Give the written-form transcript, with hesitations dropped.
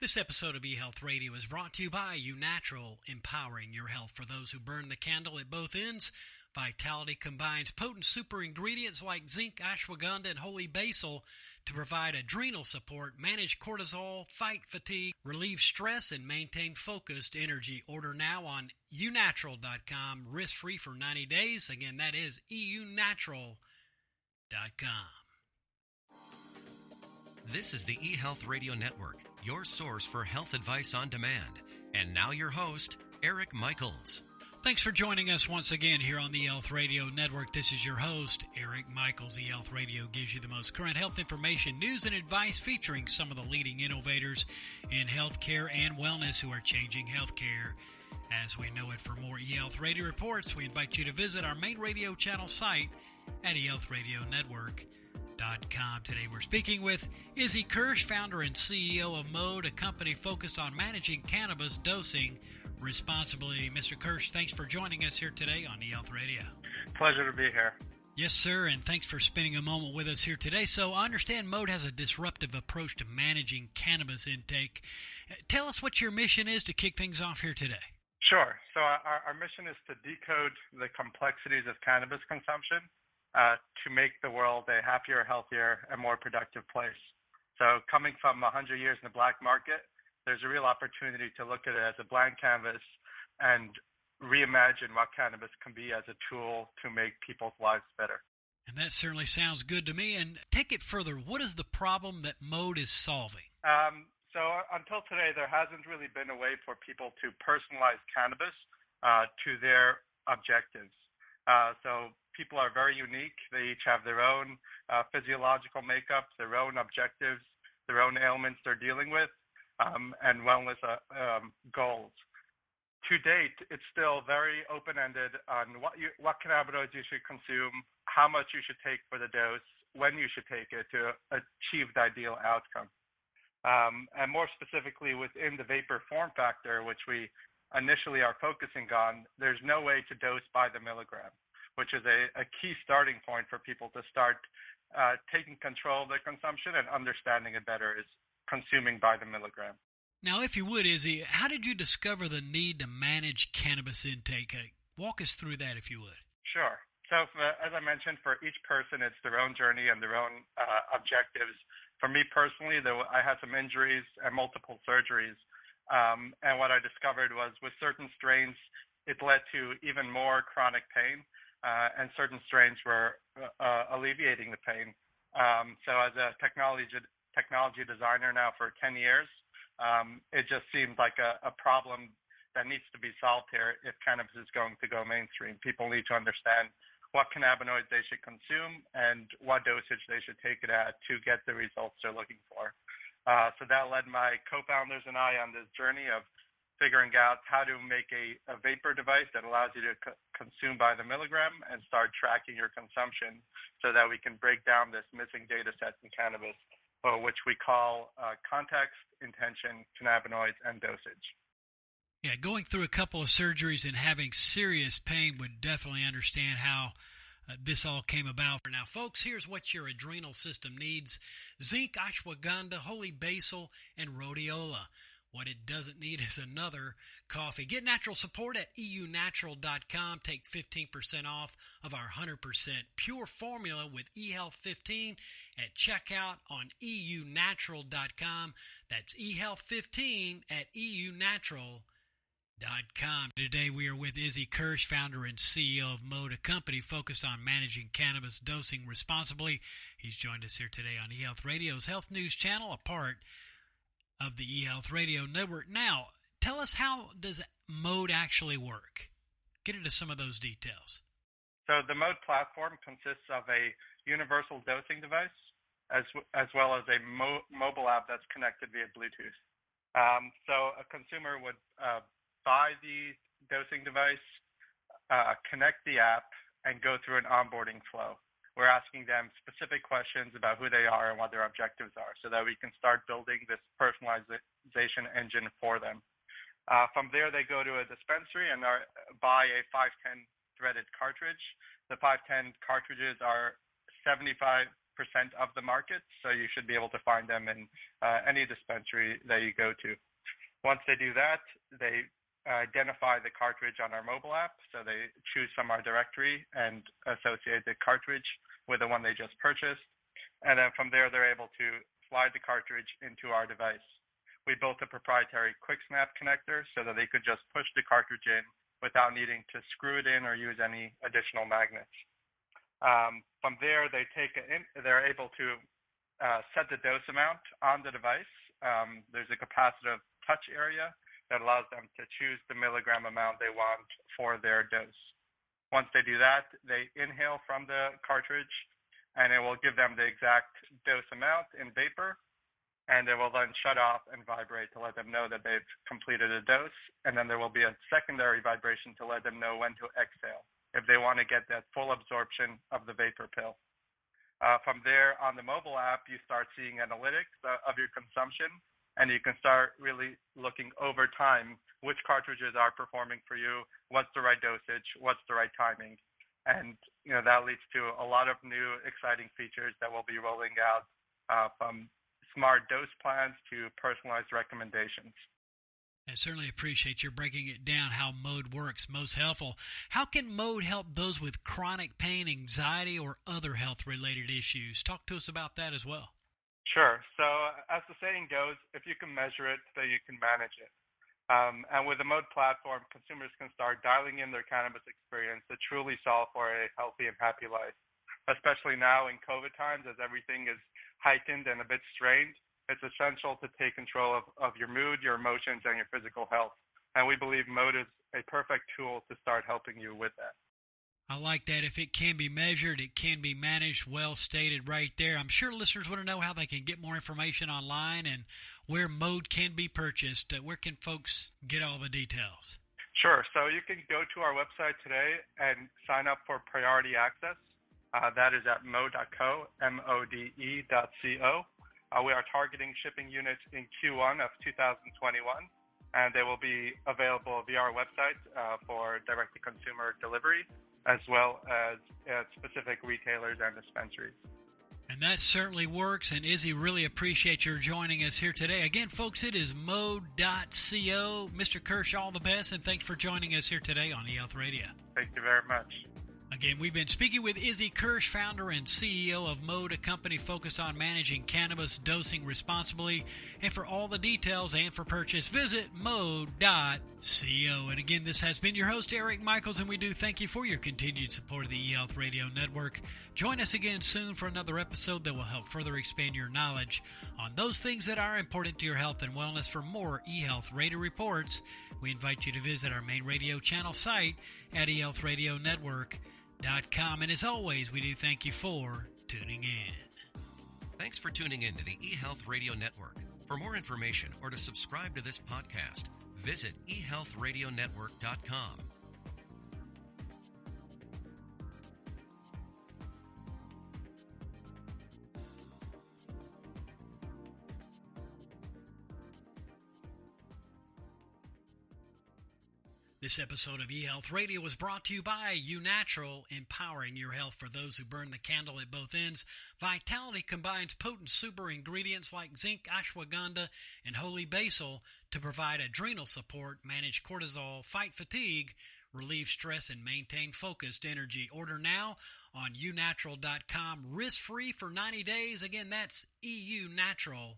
This episode of eHealth Radio is brought to you by uNatural, empowering your health for those who burn the candle at both ends. Vitality combines potent super ingredients like zinc, ashwagandha, and holy basil to provide adrenal support, manage cortisol, fight fatigue, relieve stress, and maintain focused energy. Order now on uNatural.com, risk-free for 90 days. Again, that is eUNatural.com. This is the eHealth Radio Network, your source for health advice on demand. And now your host, Eric Michaels. Thanks for joining us once again here on the eHealth Radio Network. This is your host, Eric Michaels. eHealth Radio gives you the most current health information, news, and advice featuring some of the leading innovators in healthcare and wellness who are changing healthcare as we know it. For more eHealth Radio reports, we invite you to visit our main radio channel site at eHealthRadioNetwork.com. Today we're speaking with Izzy Kirsh, founder and CEO of Mode, a company focused on managing cannabis dosing responsibly. Mr. Kirsh, thanks for joining us here today on eHealth Radio. Pleasure to be here. Yes, sir, and thanks for spending a moment with us here today. So I understand Mode has a disruptive approach to managing cannabis intake. Tell us what your mission is to kick things off here today. Sure. So our mission is to decode the complexities of cannabis consumption to make the world a happier, healthier, and more productive place. So coming from 100 years in the black market, there's a real opportunity to look at it as a blank canvas and reimagine what cannabis can be as a tool to make people's lives better. And that certainly sounds good to me. And take it further. What is the problem that Mode is solving? So until today, there hasn't really been a way for people to personalize cannabis to their objectives. So people are very unique. They each have their own physiological makeup, their own objectives, their own ailments they're dealing with, and wellness goals. To date, it's still very open-ended on what cannabinoids you should consume, how much you should take for the dose, when you should take it to achieve the ideal outcome. And more specifically, within the vapor form factor, which we initially are focusing on, there's no way to dose by the milligram, which is a key starting point for people to start taking control of their consumption and understanding it better is consuming by the milligram. Now, if you would, Izzy, how did you discover the need to manage cannabis intake? Walk us through that, if you would. Sure. So, as I mentioned, for each person, it's their own journey and their own objectives. For me personally, though, I had some injuries and multiple surgeries. And what I discovered was with certain strains, it led to even more chronic pain. And certain strains were alleviating the pain. So as a technology designer now for 10 years, it just seemed like a problem that needs to be solved here if cannabis is going to go mainstream. People need to understand what cannabinoids they should consume and what dosage they should take it at to get the results they're looking for. So that led my co-founders and I on this journey of figuring out how to make a vapor device that allows you to consume by the milligram and start tracking your consumption so that we can break down this missing data set in cannabis, which we call context, intention, cannabinoids, and dosage. Yeah, going through a couple of surgeries and having serious pain would definitely understand how this all came about. Now, folks, here's what your adrenal system needs: zinc, ashwagandha, holy basil, and rhodiola. What it doesn't need is another coffee. Get natural support at eUNatural.com. Take 15% off of our 100% pure formula with eHealth 15 at checkout on eUNatural.com. That's eHealth 15 at eUNatural.com. Today we are with Izzy Kirsh, founder and CEO of Mode, a company focused on managing cannabis dosing responsibly. He's joined us here today on eHealth Radio's Health News Channel, a part of the eHealth Radio Network. Now, tell us, how does Mode actually work? Get into some of those details. So the Mode platform consists of a universal dosing device as well as a mobile app that's connected via Bluetooth. So a consumer would buy the dosing device, connect the app, and go through an onboarding flow. We're asking them specific questions about who they are and what their objectives are so that we can start building this personalization engine for them. From there, they go to a dispensary and buy a 510 threaded cartridge. The 510 cartridges are 75 of the market, so you should be able to find them in any dispensary that you go to. Once they do that, they identify the cartridge on our mobile app, so they choose from our directory and associate the cartridge with the one they just purchased. And then from there, they're able to slide the cartridge into our device. We built a proprietary quick snap connector so that they could just push the cartridge in without needing to screw it in or use any additional magnets. From there, they're able to set the dose amount on the device. There's a capacitive touch area that allows them to choose the milligram amount they want for their dose. Once they do that, they inhale from the cartridge, and it will give them the exact dose amount in vapor, and it will then shut off and vibrate to let them know that they've completed a dose, and then there will be a secondary vibration to let them know when to exhale if they want to get that full absorption of the vapor pill. From there, on the mobile app, you start seeing analytics of your consumption, and you can start really looking over time which cartridges are performing for you, what's the right dosage, what's the right timing. And that leads to a lot of new exciting features that we'll be rolling out, from smart dose plans to personalized recommendations. I certainly appreciate your breaking it down how Mode works. Most helpful. How can Mode help those with chronic pain, anxiety, or other health-related issues? Talk to us about that as well. Sure. So as the saying goes, if you can measure it, then you can manage it. And with the Mode platform, consumers can start dialing in their cannabis experience to truly solve for a healthy and happy life. Especially now in COVID times, as everything is heightened and a bit strained, it's essential to take control of your mood, your emotions, and your physical health. And we believe Mode is a perfect tool to start helping you with that. I like that. If it can be measured, it can be managed. Well stated right there. I'm sure listeners want to know how they can get more information online and where Mode can be purchased. Where can folks get all the details? Sure. So you can go to our website today and sign up for priority access. That is at mode.co, mode.co. We are targeting shipping units in Q1 of 2021, and they will be available via our website for direct-to-consumer delivery, as well as specific retailers and dispensaries. And that certainly works. And Izzy, really appreciate your joining us here today. Again, folks, it is mode.co. Mr. Kirsh, all the best, and thanks for joining us here today on eHealth Radio. Thank you very much. Again, we've been speaking with Izzy Kirsh, founder and CEO of Mode, a company focused on managing cannabis dosing responsibly. And for all the details and for purchase, visit mode.co. And again, this has been your host, Eric Michaels, and we do thank you for your continued support of the eHealth Radio Network. Join us again soon for another episode that will help further expand your knowledge on those things that are important to your health and wellness. For more eHealth Radio reports, we invite you to visit our main radio channel site at eHealthRadioNetwork.com. And as always, we do thank you for tuning in. Thanks for tuning in to the eHealth Radio Network. For more information or to subscribe to this podcast, visit eHealthRadioNetwork.com. This episode of eHealth Radio was brought to you by uNatural, empowering your health for those who burn the candle at both ends. Vitality combines potent super ingredients like zinc, ashwagandha, and holy basil to provide adrenal support, manage cortisol, fight fatigue, relieve stress, and maintain focused energy. Order now on uNatural.com, risk-free for 90 days. Again, that's eunatural.com.